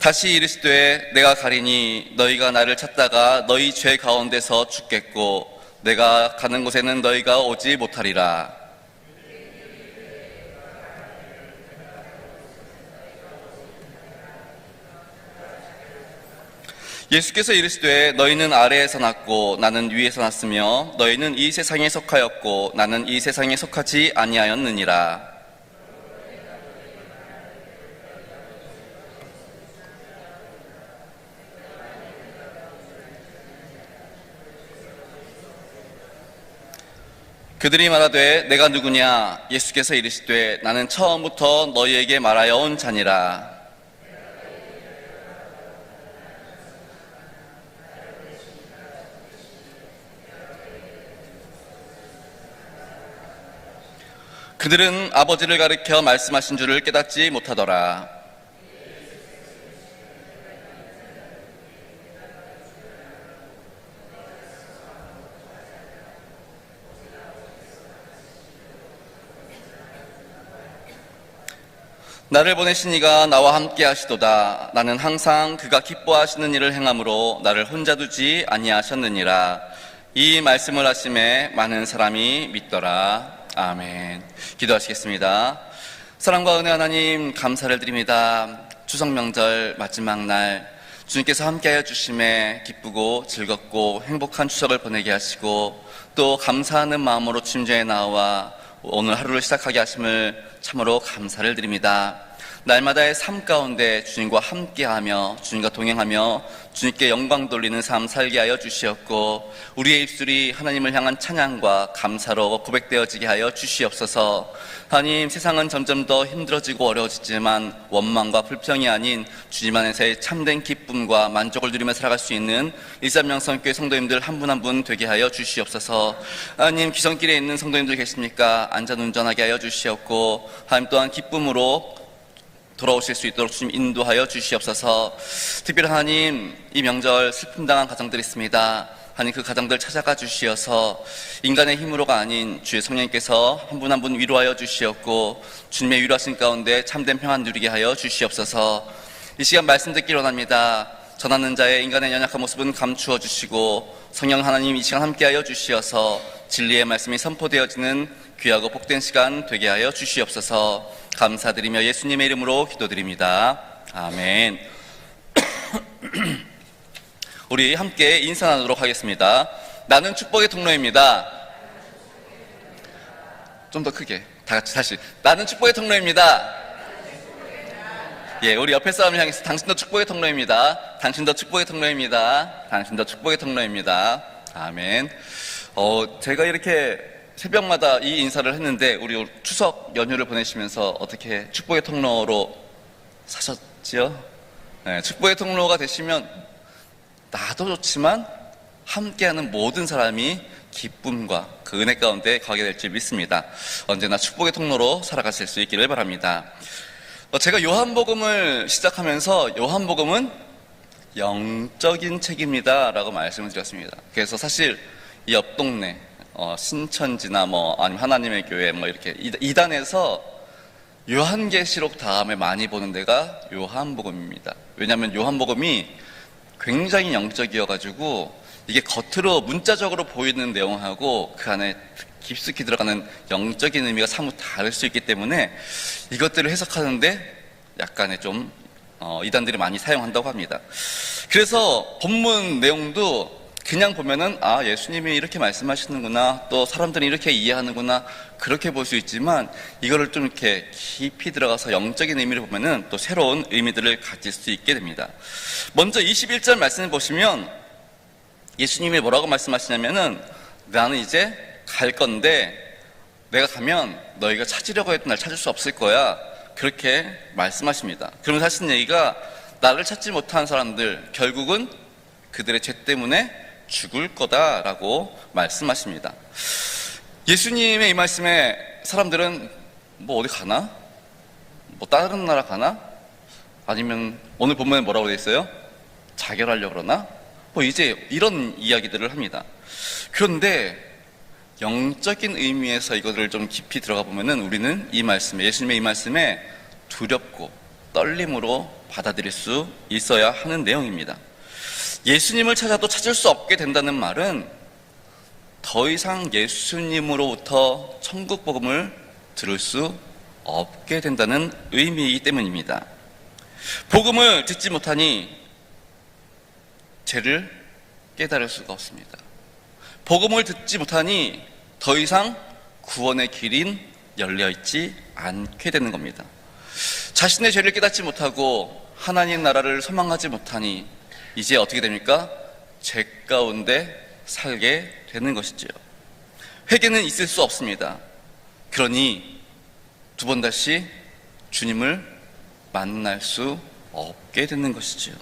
다시 이르시되 내가 가리니 너희가 나를 찾다가 너희 죄 가운데서 죽겠고 내가 가는 곳에는 너희가 오지 못하리라. 예수께서 이르시되 너희는 아래에서 났고 나는 위에서 났으며 너희는 이 세상에 속하였고 나는 이 세상에 속하지 아니하였느니라. 그들이 말하되 내가 누구냐? 예수께서 이르시되 나는 처음부터 너희에게 말하여 온 자니라. 그들은 아버지를 가리켜 말씀하신 줄을 깨닫지 못하더라. 나를 보내신 이가 나와 함께 하시도다. 나는 항상 그가 기뻐하시는 일을 행함으로 나를 혼자 두지 아니하셨느니라. 이 말씀을 하심에 많은 사람이 믿더라. 아멘. 기도하시겠습니다. 사랑과 은혜 하나님 감사를 드립니다. 추석 명절 마지막 날 주님께서 함께하여 주심에 기쁘고 즐겁고 행복한 추석을 보내게 하시고 또 감사하는 마음으로 주님전에 나와 오늘 하루를 시작하게 하심을 참으로 감사를 드립니다. 날마다의 삶 가운데 주님과 함께하며 주님과 동행하며 주님께 영광 돌리는 삶 살게 하여 주시었고 우리의 입술이 하나님을 향한 찬양과 감사로 고백되어지게 하여 주시옵소서. 하나님, 세상은 점점 더 힘들어지고 어려워지지만 원망과 불평이 아닌 주님 안에서의 참된 기쁨과 만족을 누리며 살아갈 수 있는 일산명성교회 성도님들 한 분 한 분 되게 하여 주시옵소서. 하나님, 귀성길에 있는 성도님들 계십니까? 안전운전하게 하여 주시옵고 하나님 또한 기쁨으로 돌아오실 수 있도록 주님 인도하여 주시옵소서. 특별히 하나님, 이 명절 슬픔 당한 가정들이 있습니다. 하나님, 그 가정들 찾아가 주시어서 인간의 힘으로가 아닌 주의 성령님께서 한 분 한 분 위로하여 주시옵고 주님의 위로하신 가운데 참된 평안 누리게 하여 주시옵소서. 이 시간 말씀 듣기를 원합니다. 전하는 자의 인간의 연약한 모습은 감추어 주시고 성령 하나님 이 시간 함께하여 주시어서 진리의 말씀이 선포되어지는 귀하고 복된 시간 되게 하여 주시옵소서. 감사드리며 예수님의 이름으로 기도드립니다. 아멘. 우리 함께 인사 나누도록 하겠습니다. 나는 축복의 통로입니다. 좀 더 크게 다 같이 다시. 나는 축복의 통로입니다. 예, 우리 옆에 사람을 향해서 당신도 축복의 통로입니다. 당신도 축복의 통로입니다. 당신도 축복의 통로입니다. 아멘. 제가 이렇게 새벽마다 이 인사를 했는데 우리 추석 연휴를 보내시면서 어떻게 축복의 통로로 사셨지요? 네, 축복의 통로가 되시면 나도 좋지만 함께하는 모든 사람이 기쁨과 그 은혜 가운데 가게 될 줄 믿습니다. 언제나 축복의 통로로 살아가실 수 있기를 바랍니다. 제가 요한복음을 시작하면서 요한복음은 영적인 책입니다 라고 말씀을 드렸습니다. 그래서 사실 이 옆 동네 신천지나 아니면 하나님의 교회 이렇게 이단에서 요한계시록 다음에 많이 보는 데가 요한복음입니다. 왜냐하면 요한복음이 굉장히 영적이어가지고 이게 겉으로 문자적으로 보이는 내용하고 그 안에 깊숙이 들어가는 영적인 의미가 사뭇 다를 수 있기 때문에 이것들을 해석하는데 약간의 좀 이단들이 많이 사용한다고 합니다. 그래서 본문 내용도 그냥 보면은 예수님이 이렇게 말씀하시는구나, 또 사람들이 이렇게 이해하는구나, 그렇게 볼 수 있지만 이거를 좀 이렇게 깊이 들어가서 영적인 의미를 보면은 또 새로운 의미들을 가질 수 있게 됩니다. 먼저 21절 말씀을 보시면 예수님이 뭐라고 말씀하시냐면은 나는 이제 갈 건데 내가 가면 너희가 찾으려고 했던 날 찾을 수 없을 거야, 그렇게 말씀하십니다. 그러면서 하신 얘기가 나를 찾지 못한 사람들 결국은 그들의 죄 때문에 죽을 거다라고 말씀하십니다. 예수님의 이 말씀에 사람들은 어디 가나? 다른 나라 가나? 아니면 오늘 본문에 뭐라고 되어 있어요? 자결하려고 그러나? 이제 이런 이야기들을 합니다. 그런데 영적인 의미에서 이것을 좀 깊이 들어가 보면은 우리는 이 말씀에, 예수님의 이 말씀에 두렵고 떨림으로 받아들일 수 있어야 하는 내용입니다. 예수님을 찾아도 찾을 수 없게 된다는 말은 더 이상 예수님으로부터 천국 복음을 들을 수 없게 된다는 의미이기 때문입니다. 복음을 듣지 못하니 죄를 깨달을 수가 없습니다. 복음을 듣지 못하니 더 이상 구원의 길인 열려있지 않게 되는 겁니다. 자신의 죄를 깨닫지 못하고 하나님 나라를 소망하지 못하니 이제 어떻게 됩니까? 죄 가운데 살게 되는 것이지요. 회개는 있을 수 없습니다. 그러니 두 번 다시 주님을 만날 수 없게 되는 것이지요.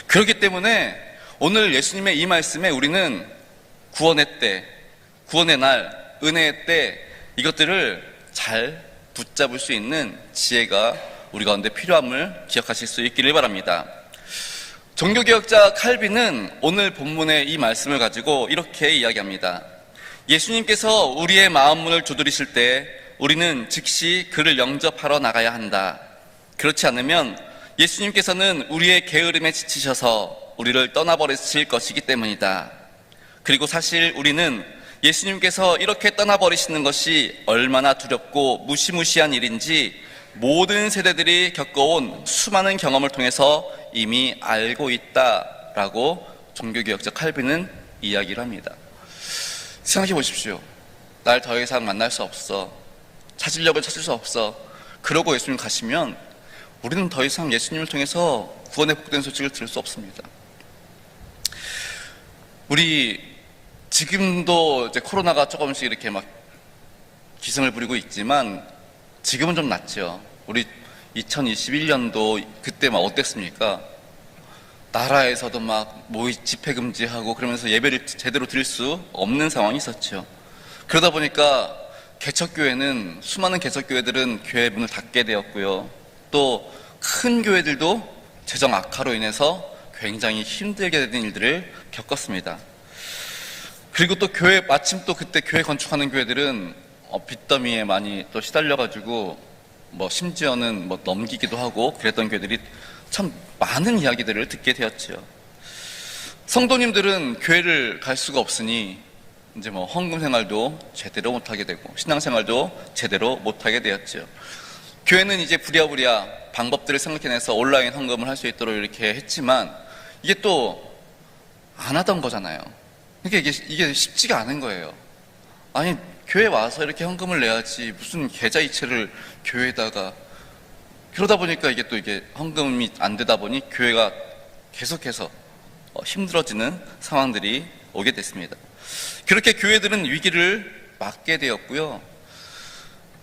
그렇기 때문에 오늘 예수님의 이 말씀에 우리는 구원의 때, 구원의 날, 은혜의 때 이것들을 잘 붙잡을 수 있는 지혜가 우리 가운데 필요함을 기억하실 수 있기를 바랍니다. 종교개혁자 칼빈은 오늘 본문의 이 말씀을 가지고 이렇게 이야기합니다. 예수님께서 우리의 마음 문을 두드리실 때 우리는 즉시 그를 영접하러 나가야 한다. 그렇지 않으면 예수님께서는 우리의 게으름에 지치셔서 우리를 떠나버리실 것이기 때문이다. 그리고 사실 우리는 예수님께서 이렇게 떠나버리시는 것이 얼마나 두렵고 무시무시한 일인지 모든 세대들이 겪어온 수많은 경험을 통해서 이미 알고 있다라고 종교개혁자 칼빈은 이야기를 합니다. 생각해 보십시오. 날 더 이상 만날 수 없어. 찾으려고 찾을 수 없어. 그러고 예수님 가시면 우리는 더 이상 예수님을 통해서 구원의 복된 소식을 들을 수 없습니다. 우리 지금도 이제 코로나가 조금씩 이렇게 막 기승을 부리고 있지만 지금은 좀 낫죠. 우리 2021년도 그때 막 어땠습니까? 나라에서도 막 모의 집회 금지하고 그러면서 예배를 제대로 드릴 수 없는 상황이 있었죠. 그러다 보니까 개척교회는 수많은 개척교회들은 교회 문을 닫게 되었고요. 또 큰 교회들도 재정 악화로 인해서 굉장히 힘들게 되는 일들을 겪었습니다. 그리고 또 교회 마침 또 그때 교회 건축하는 교회들은 빚더미에 많이 또 시달려가지고 뭐 심지어는 뭐 넘기기도 하고 그랬던 교회들이 참 많은 이야기들을 듣게 되었죠. 성도님들은 교회를 갈 수가 없으니 이제 뭐 헌금 생활도 제대로 못하게 되고 신앙생활도 제대로 못하게 되었죠. 교회는 이제 부랴부랴 방법들을 생각해내서 온라인 헌금을 할 수 있도록 이렇게 했지만 이게 또 안 하던 거잖아요. 그러니까 이게 쉽지가 않은 거예요. 아니 교회 와서 이렇게 헌금을 내야지 무슨 계좌이체를 교회에다가, 그러다 보니까 이게 또 이게 헌금이 안 되다 보니 교회가 계속해서 힘들어지는 상황들이 오게 됐습니다. 그렇게 교회들은 위기를 맞게 되었고요.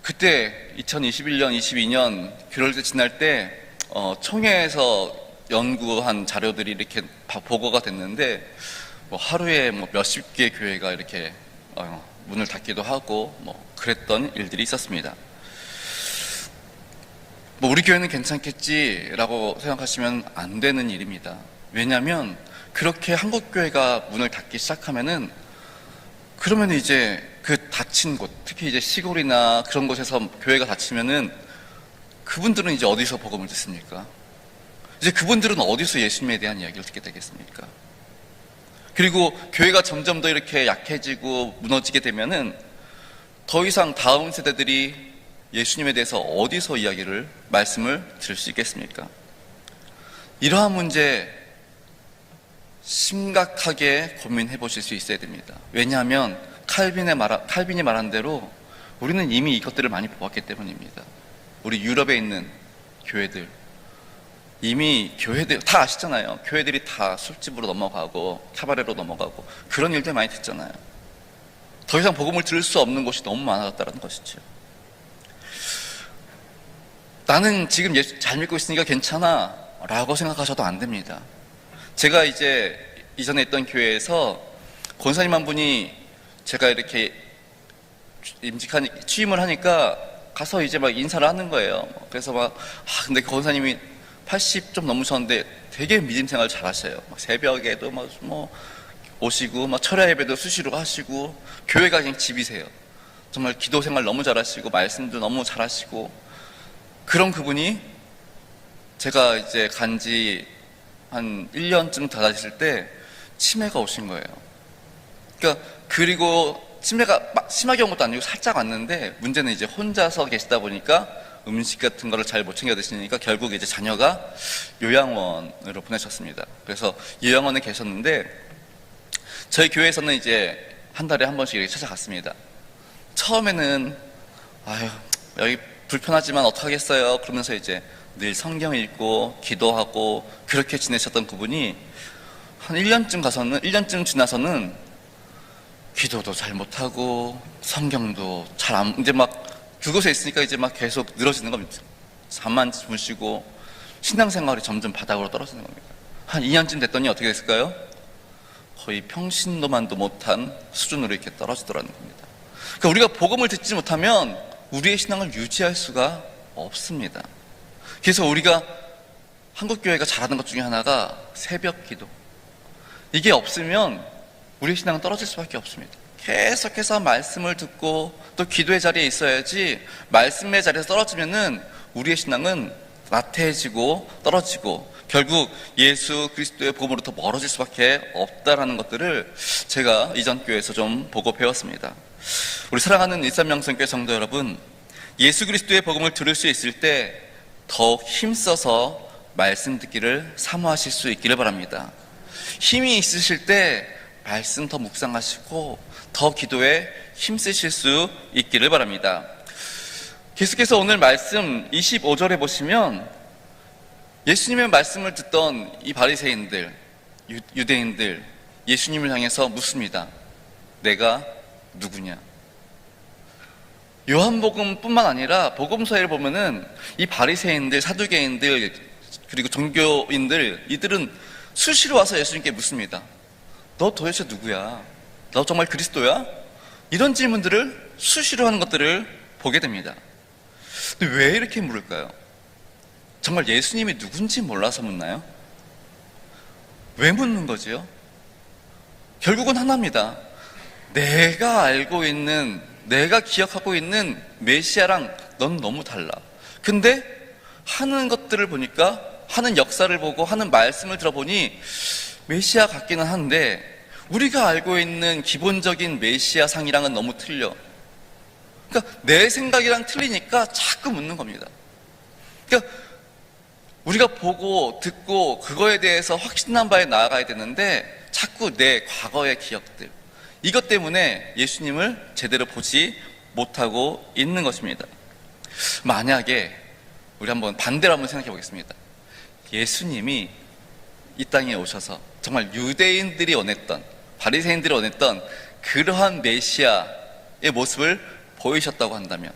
그때 2021년, 22년 그럴 때 지날 때 총회에서 연구한 자료들이 이렇게 보고가 됐는데 뭐 하루에 뭐 몇십 개의 교회가 이렇게 문을 닫기도 하고 뭐 그랬던 일들이 있었습니다. 뭐 우리 교회는 괜찮겠지라고 생각하시면 안 되는 일입니다. 왜냐하면 그렇게 한국 교회가 문을 닫기 시작하면은 그러면 이제 그 닫힌 곳, 특히 이제 시골이나 그런 곳에서 교회가 닫히면은 그분들은 이제 어디서 복음을 듣습니까? 이제 그분들은 어디서 예수님에 대한 이야기를 듣게 되겠습니까? 그리고 교회가 점점 더 이렇게 약해지고 무너지게 되면은 더 이상 다음 세대들이 예수님에 대해서 어디서 말씀을 들을 수 있겠습니까? 이러한 문제 심각하게 고민해 보실 수 있어야 됩니다. 왜냐하면 칼빈이 말한 대로 우리는 이미 이것들을 많이 보았기 때문입니다. 우리 유럽에 있는 교회들, 이미 교회들 다 아시잖아요. 교회들이 다 술집으로 넘어가고 카바레로 넘어가고 그런 일들 많이 듣잖아요. 더 이상 복음을 들을 수 없는 곳이 너무 많아졌다는 것이죠. 나는 지금 예수 잘 믿고 있으니까 괜찮아 라고 생각하셔도 안 됩니다. 제가 이제 이전에 있던 교회에서 권사님 한 분이 제가 이렇게 취임을 하니까 가서 이제 막 인사를 하는 거예요. 그래서 근데 권사님이 80 좀 넘으셨는데 되게 믿음 생활 잘 하셔요. 막 새벽에도 뭐 오시고 막 철야 예배도 수시로 하시고 교회가 그냥 집이세요. 정말 기도 생활 너무 잘 하시고 말씀도 너무 잘 하시고 그런 그분이 제가 이제 간지 한 1년쯤 다 되실 때 치매가 오신 거예요. 그리고 치매가 막 심하게 온 것도 아니고 살짝 왔는데, 문제는 이제 혼자서 계시다 보니까 음식 같은 거를 잘 못 챙겨 드시니까 결국 이제 자녀가 요양원으로 보내셨습니다. 그래서 요양원에 계셨는데, 저희 교회에서는 이제 한 달에 한 번씩 이렇게 찾아갔습니다. 처음에는 아유, 여기 불편하지만 어떡하겠어요 그러면서 이제 늘 성경 읽고 기도하고 그렇게 지내셨던 그분이 한 1년쯤 지나서는 기도도 잘 못하고 성경도 잘 안, 이제 막 그곳에 있으니까 이제 막 계속 늘어지는 겁니다. 잠만 주무시고 신앙생활이 점점 바닥으로 떨어지는 겁니다. 한 2년쯤 됐더니 어떻게 됐을까요? 거의 평신도만도 못한 수준으로 이렇게 떨어지더라는 겁니다. 그러니까 우리가 복음을 듣지 못하면 우리의 신앙을 유지할 수가 없습니다. 그래서 우리가 한국교회가 잘하는 것 중에 하나가 새벽 기도. 이게 없으면 우리의 신앙은 떨어질 수밖에 없습니다. 계속해서 말씀을 듣고 또 기도의 자리에 있어야지, 말씀의 자리에서 떨어지면은 우리의 신앙은 나태해지고 떨어지고 결국 예수 그리스도의 복음으로부터 멀어질 수밖에 없다라는 것들을 제가 이전 교회에서 좀 보고 배웠습니다. 우리 사랑하는 일산명성교회 성도 여러분, 예수 그리스도의 복음을 들을 수 있을 때 더욱 힘써서 말씀 듣기를 사모하실 수 있기를 바랍니다. 힘이 있으실 때 말씀 더 묵상하시고 더 기도에 힘쓰실 수 있기를 바랍니다. 계속해서 오늘 말씀 25절에 보시면 예수님의 말씀을 듣던 이 바리새인들, 유대인들, 예수님을 향해서 묻습니다. 내가 누구냐? 요한복음뿐만 아니라 복음서에 보면은 이 바리새인들, 사두개인들, 그리고 종교인들, 이들은 수시로 와서 예수님께 묻습니다. 너 도대체 누구야? 너 정말 그리스도야? 이런 질문들을 수시로 하는 것들을 보게 됩니다. 근데 왜 이렇게 물을까요? 정말 예수님이 누군지 몰라서 묻나요? 왜 묻는 거지요? 결국은 하나입니다. 내가 알고 있는, 내가 기억하고 있는 메시아랑 넌 너무 달라. 근데 하는 것들을 보니까, 하는 역사를 보고 하는 말씀을 들어보니 메시아 같기는 한데 우리가 알고 있는 기본적인 메시아 상이랑은 너무 틀려. 그러니까 내 생각이랑 틀리니까 자꾸 묻는 겁니다. 그러니까 우리가 보고 듣고 그거에 대해서 확신한 바에 나아가야 되는데 자꾸 내 과거의 기억들, 이것 때문에 예수님을 제대로 보지 못하고 있는 것입니다. 만약에 우리 한번 반대로 한번 생각해 보겠습니다. 예수님이 이 땅에 오셔서 정말 유대인들이 원했던, 바리새인들이 원했던 그러한 메시아의 모습을 보이셨다고 한다면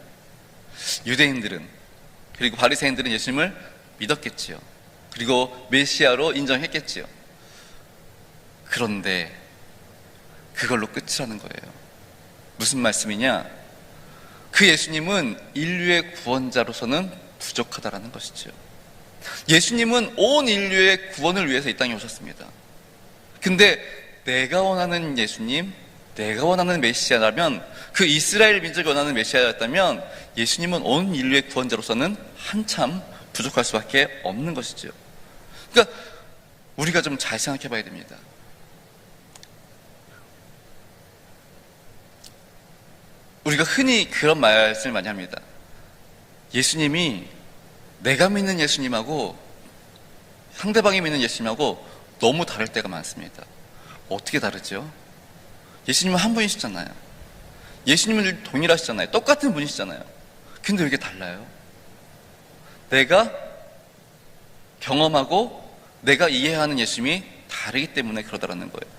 유대인들은, 그리고 바리새인들은 예수님을 믿었겠지요. 그리고 메시아로 인정했겠지요. 그런데 그걸로 끝이라는 거예요. 무슨 말씀이냐? 그 예수님은 인류의 구원자로서는 부족하다라는 것이죠. 예수님은 온 인류의 구원을 위해서 이 땅에 오셨습니다. 근데 내가 원하는 예수님, 내가 원하는 메시아라면, 그 이스라엘 민족이 원하는 메시아였다면 예수님은 온 인류의 구원자로서는 한참 부족할 수밖에 없는 것이죠. 그러니까 우리가 좀 잘 생각해 봐야 됩니다. 우리가 흔히 그런 말씀을 많이 합니다. 예수님이 내가 믿는 예수님하고 상대방이 믿는 예수님하고 너무 다를 때가 많습니다. 어떻게 다르죠? 예수님은 한 분이시잖아요. 예수님은 동일하시잖아요. 똑같은 분이시잖아요. 근데 왜 이게 달라요? 내가 경험하고 내가 이해하는 예수님이 다르기 때문에 그러다라는 거예요.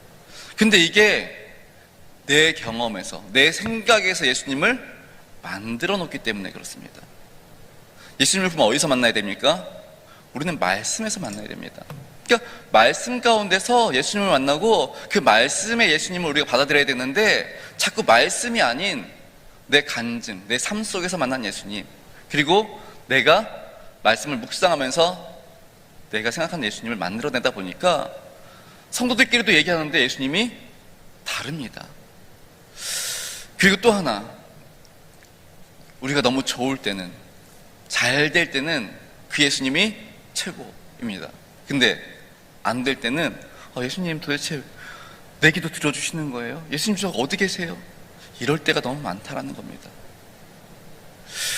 근데 이게 내 경험에서, 내 생각에서 예수님을 만들어 놓기 때문에 그렇습니다. 예수님을 그럼 어디서 만나야 됩니까? 우리는 말씀에서 만나야 됩니다. 그러니까 말씀 가운데서 예수님을 만나고 그 말씀의 예수님을 우리가 받아들여야 되는데, 자꾸 말씀이 아닌 내 간증, 내 삶 속에서 만난 예수님, 그리고 내가 말씀을 묵상하면서 내가 생각하는 예수님을 만들어내다 보니까 성도들끼리도 얘기하는데 예수님이 다릅니다. 그리고 또 하나, 우리가 너무 좋을 때는, 잘 될 때는 그 예수님이 최고입니다. 근데 안 될 때는 예수님 도대체 내 기도 들어주시는 거예요? 예수님 저 어디 계세요? 이럴 때가 너무 많다라는 겁니다.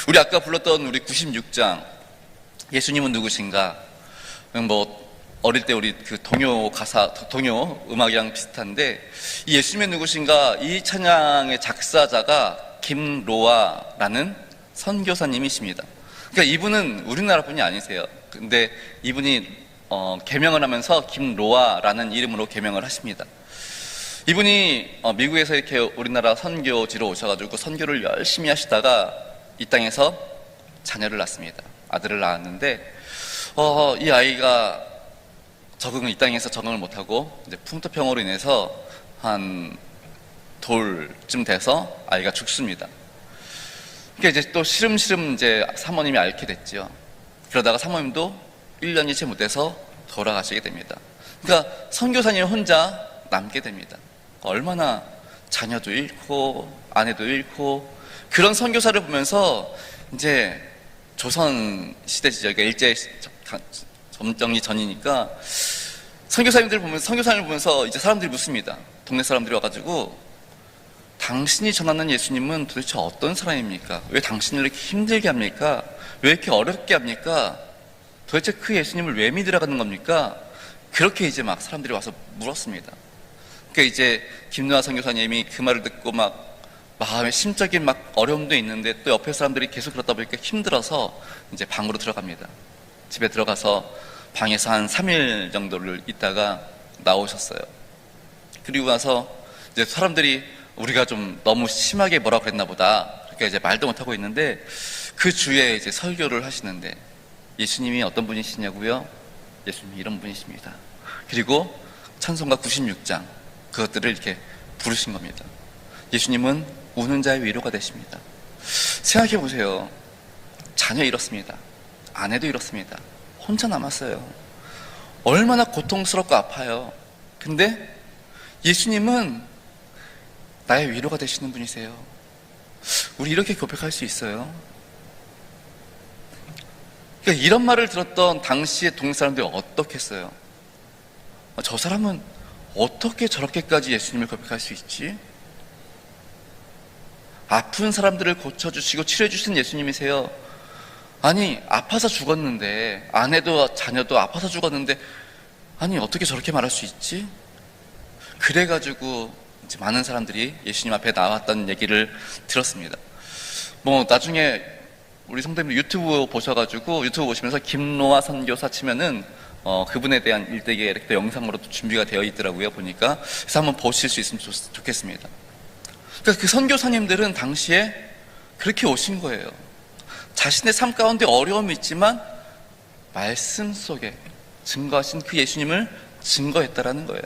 우리 아까 불렀던 우리 96장 예수님은 누구신가? 뭐 어릴 때 우리 그 동요 가사, 동요 음악이랑 비슷한데 이 예수님은 누구신가? 이 찬양의 작사자가 김로아라는 선교사님이십니다. 그러니까 이분은 우리나라 분이 아니세요. 근데 이분이 개명을 하면서 김로아라는 이름으로 개명을 하십니다. 이분이 미국에서 이렇게 우리나라 선교지로 오셔가지고 선교를 열심히 하시다가 이 땅에서 자녀를 낳습니다. 아들을 낳았는데 이 아이가 이 땅에서 적응을 못하고 이제 풍토병으로 인해서 한 돌쯤 돼서 아이가 죽습니다. 그러니까 이제 또 시름시름 이제 사모님이 앓게 됐죠. 그러다가 사모님도 1년이 채 못해서 돌아가시게 됩니다. 그러니까 선교사님 혼자 남게 됩니다. 얼마나 자녀도 잃고 아내도 잃고 그런 선교사를 보면서 이제 조선 시대 시절 일제 점정리 전이니까 선교사님을 보면서 이제 사람들이 묻습니다. 동네 사람들이 와가지고 당신이 전하는 예수님은 도대체 어떤 사람입니까? 왜 당신을 이렇게 힘들게 합니까? 왜 이렇게 어렵게 합니까? 도대체 그 예수님을 왜 믿으라는 겁니까? 그렇게 이제 막 사람들이 와서 물었습니다. 그러니까 이제 김노아 선교사님이 그 말을 듣고 막 마음에 심적인 막 어려움도 있는데 또 옆에 사람들이 계속 그러다 보니까 힘들어서 이제 방으로 들어갑니다. 집에 들어가서 방에서 한 3일 정도를 있다가 나오셨어요. 그리고 나서 이제 사람들이 우리가 좀 너무 심하게 뭐라 그랬나 보다. 그러니까 이제 말도 못하고 있는데 그 주에 이제 설교를 하시는데 예수님이 어떤 분이시냐고요? 예수님이 이런 분이십니다. 그리고 찬송가 96장 그것들을 이렇게 부르신 겁니다. 예수님은 우는 자의 위로가 되십니다. 생각해 보세요. 자녀 잃었습니다. 아내도 잃었습니다. 혼자 남았어요. 얼마나 고통스럽고 아파요. 근데 예수님은 나의 위로가 되시는 분이세요. 우리 이렇게 고백할 수 있어요? 그러니까 이런 말을 들었던 당시의 동네 사람들이 어떻겠어요? 저 사람은 어떻게 저렇게까지 예수님을 고백할 수 있지? 아픈 사람들을 고쳐주시고 치료해주신 예수님이세요. 아니 아파서 죽었는데 아내도 자녀도 아파서 죽었는데 아니 어떻게 저렇게 말할 수 있지? 그래가지고 이제 많은 사람들이 예수님 앞에 나왔다는 얘기를 들었습니다. 뭐 나중에 우리 성도님들 유튜브 보시면서 김노아 선교사 치면은 그분에 대한 일대기가 이렇게 영상으로도 준비가 되어 있더라고요. 보니까 그래서 한번 보실 수 있으면 좋겠습니다. 그러니까 그 선교사님들은 당시에 그렇게 오신 거예요. 자신의 삶 가운데 어려움이 있지만 말씀 속에 증거하신 그 예수님을 증거했다라는 거예요.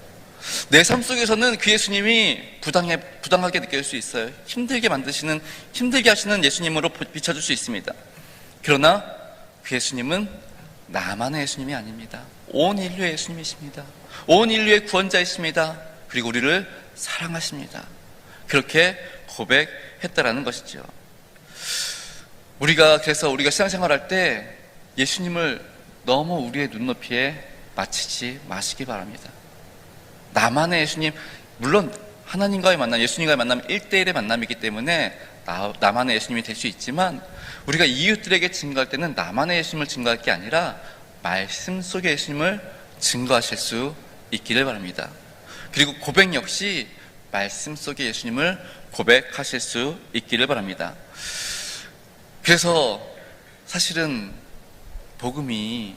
내 삶 속에서는 그 예수님이 부당하게 느낄 수 있어요. 힘들게 하시는 예수님으로 비춰줄 수 있습니다. 그러나 그 예수님은 나만의 예수님이 아닙니다. 온 인류의 예수님이십니다. 온 인류의 구원자이십니다. 그리고 우리를 사랑하십니다. 그렇게 고백했다라는 것이죠. 그래서 우리가 신앙생활할 때 예수님을 너무 우리의 눈높이에 맞추지 마시기 바랍니다. 나만의 예수님, 물론 하나님과의 만남, 예수님과의 만남 1대1의 만남이기 때문에 나만의 예수님이 될 수 있지만 우리가 이웃들에게 증거할 때는 나만의 예수님을 증거할 게 아니라 말씀 속의 예수님을 증거하실 수 있기를 바랍니다. 그리고 고백 역시 말씀 속의 예수님을 고백하실 수 있기를 바랍니다. 그래서 사실은 복음이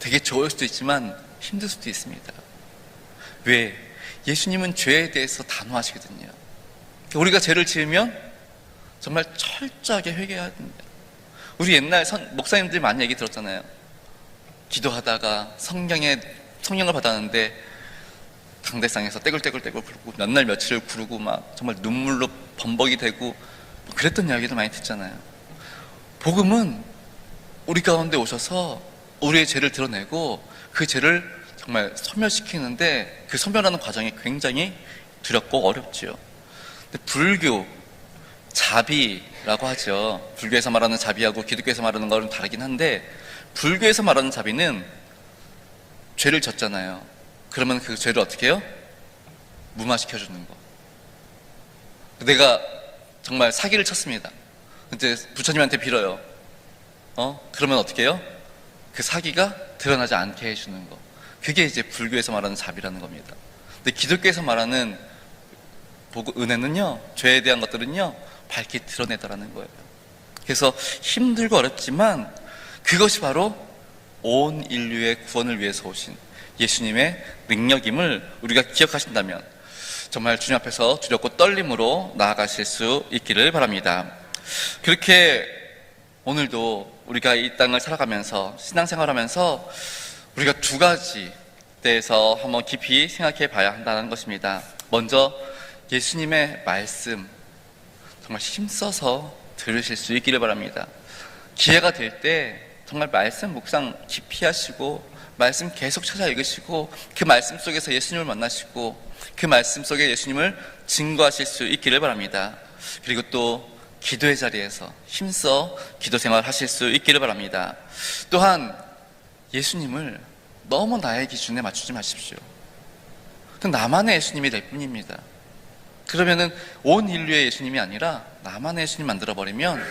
되게 좋을 수도 있지만 힘들 수도 있습니다. 왜? 예수님은 죄에 대해서 단호하시거든요. 우리가 죄를 지으면 정말 철저하게 회개해야 됩니다. 우리 옛날 목사님들이 많이 얘기 들었잖아요. 기도하다가 성령을 받았는데 강대상에서 떼굴떼굴 굴고 몇 날 며칠을 구르고 막 정말 눈물로 범벅이 되고 그랬던 이야기도 많이 듣잖아요. 복음은 우리 가운데 오셔서 우리의 죄를 드러내고 그 죄를 정말 소멸시키는데 그 소멸하는 과정이 굉장히 두렵고 어렵지요. 근데 불교, 자비라고 하죠. 불교에서 말하는 자비하고 기독교에서 말하는 거는 다르긴 한데 불교에서 말하는 자비는 죄를 졌잖아요. 그러면 그 죄를 어떻게 해요? 무마시켜주는 거. 내가 정말 사기를 쳤습니다. 근데 부처님한테 빌어요. 그러면 어떻게 해요? 그 사기가 드러나지 않게 해주는 거. 그게 이제 불교에서 말하는 자비라는 겁니다. 근데 기독교에서 말하는 은혜는요, 죄에 대한 것들은요, 밝히 드러내더라는 거예요. 그래서 힘들고 어렵지만 그것이 바로 온 인류의 구원을 위해서 오신 예수님의 능력임을 우리가 기억하신다면 정말 주님 앞에서 두렵고 떨림으로 나아가실 수 있기를 바랍니다. 그렇게 오늘도 우리가 이 땅을 살아가면서 신앙생활하면서 우리가 두 가지 대해서 한번 깊이 생각해 봐야 한다는 것입니다. 먼저 예수님의 말씀 정말 힘써서 들으실 수 있기를 바랍니다. 기회가 될 때 정말 말씀 묵상 깊이 하시고 말씀 계속 찾아 읽으시고 그 말씀 속에서 예수님을 만나시고 그 말씀 속에 예수님을 증거하실 수 있기를 바랍니다. 그리고 또 기도의 자리에서 힘써 기도 생활 하실 수 있기를 바랍니다. 또한 예수님을 너무 나의 기준에 맞추지 마십시오. 나만의 예수님이 될 뿐입니다. 그러면은 온 인류의 예수님이 아니라 나만의 예수님 만들어버리면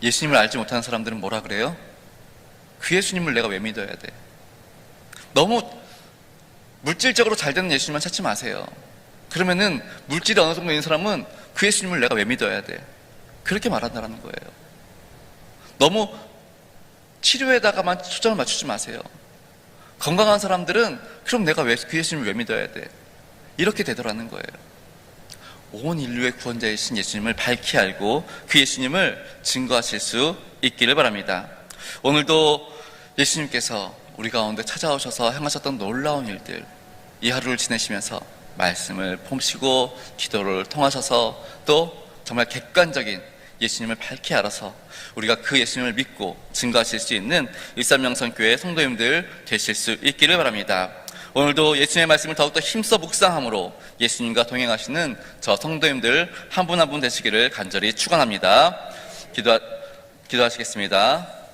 예수님을 알지 못하는 사람들은 뭐라 그래요? 그 예수님을 내가 왜 믿어야 돼? 너무 물질적으로 잘 되는 예수님만 찾지 마세요. 그러면은 물질이 어느 정도 있는 사람은 그 예수님을 내가 왜 믿어야 돼? 그렇게 말한다는 거예요. 너무 치료에다가만 초점을 맞추지 마세요. 건강한 사람들은 그럼 내가 왜 그 예수님을 왜 믿어야 돼? 이렇게 되더라는 거예요. 온 인류의 구원자이신 예수님을 밝히 알고 그 예수님을 증거하실 수 있기를 바랍니다. 오늘도 예수님께서 우리 가운데 찾아오셔서 행하셨던 놀라운 일들, 이 하루를 지내시면서 말씀을 봄시고 기도를 통하셔서 또 정말 객관적인 예수님을 밝히 알아서 우리가 그 예수님을 믿고 증거하실 수 있는 일삼영성교회 성도님들 되실 수 있기를 바랍니다. 오늘도 예수님의 말씀을 더욱더 힘써 묵상함으로 예수님과 동행하시는 저 성도님들 한 분 한 분 되시기를 간절히 축원합니다. 기도하시겠습니다.